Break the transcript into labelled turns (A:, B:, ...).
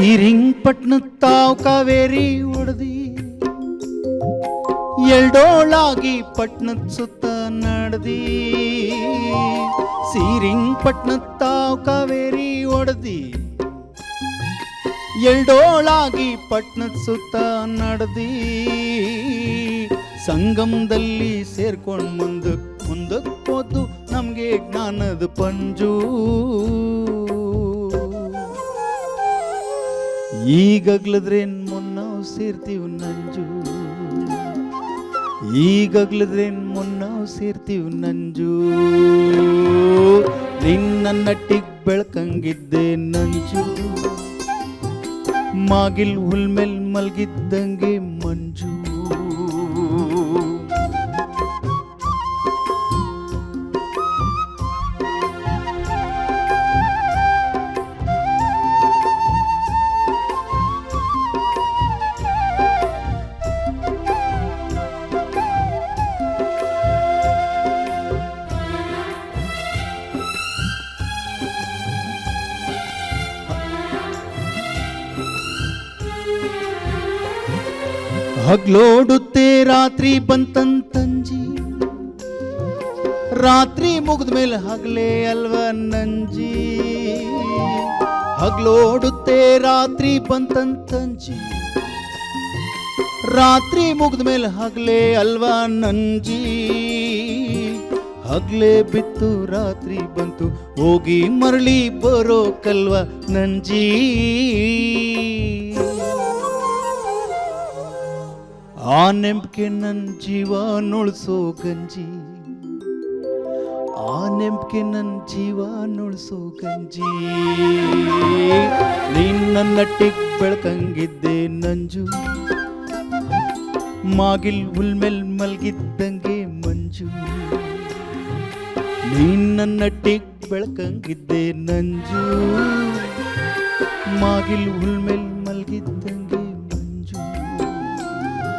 A: ಶ್ರೀರಂಗಪಟ್ಟಣ ತಾವ್ ಕಾವೇರಿ ಒಡದಿ ಎಲ್ಡೋಳಾಗಿ ಪಟ್ನದ ಸುತ್ತ ನಡ್ದಿ. ಶ್ರೀರಂಗಪಟ್ಟಣ ತಾವ್ ಕಾವೇರಿ ಒಡದಿ ಎಲ್ಡೋಳಾಗಿ ಪಟ್ನದ ಸುತ್ತ ನಡ್ದಿ. ಸಂಗಮದಲ್ಲಿ ಸೇರ್ಕೊಂಡು ಮುಂದಕ್ಕೆ ಹೋದು ನಮ್ಗೆ ಜ್ಞಾನದ ಪಂಜು. ಈಗಗ್ಲದ್ರೇನ್ ಮುನ್ನಾವ್ ಸೇರ್ತೀವಿ ನಂಜು, ಈಗಗ್ಲದ್ರೇನ್ ಮುನ್ನಾವ್ ಸೇರ್ತೀವಿ ನಂಜು. ನಿನ್ನ ನಟ್ಟಿಗ್ ಬೆಳ್ಕಂಗಿದ್ದೆ ನಂಜು, ಮಾಗಿಲ್ ಹುಲ್ಮೇಲ್ ಮಲ್ಗಿದ್ದಂಗೆ ಮಂಜು. ಹಗ್ಲೋಡುತ್ತೆ ರಾತ್ರಿ ಬಂತಂತಂಜಿ, ರಾತ್ರಿ ಮುಗಿದ ಮೇಲೆ ಹಗ್ಲೇ ಅಲ್ವ ನಂಜಿ. ಹಗ್ಲೋಡುತ್ತೆ ರಾತ್ರಿ ಬಂತಂತಂಜಿ, ರಾತ್ರಿ ಮುಗಿದ ಮೇಲೆ ಹಗ್ಲೇ ಅಲ್ವ ನಂಜಿ. ಹಗ್ಲೇ ಬಿತ್ತು ರಾತ್ರಿ ಬಂತು ಹೋಗಿ ಮರಳಿ ಬರೋ ಕಲ್ವ ನಂಜಿ. ಆ ನೆಂಬಿಕೆ ನನ್ನ ಜೀವ ನುಳ್ಸೋ ಗಂಜಿ, ಆ ನೆಂಬಿಕೆ ನನ್ನ ಜೀವ ನುಳ್ಸೋ ಗಂಜಿ. ನಿನ್ನ ನಟ್ಟಿಗ್ ಬೆಳ್ಕಂಗಿದ್ದೆ ನಂಜು, ಮಾಗಿಲ್ ಹುಲ್ಮೇಲ್ ಮಲ್ಗಿದ್ದಂಗೆ ಮಂಜು. ನಿನ್ನ ನಟ್ಟಿಗ್ ಬೆಳ್ಕಂಗಿದ್ದೆ ನಂಜು, ಮಾಗಿಲ್ ಹುಲ್ಮೇಲ್ ಮಲ್ಗಿದ್ದಂಗೆ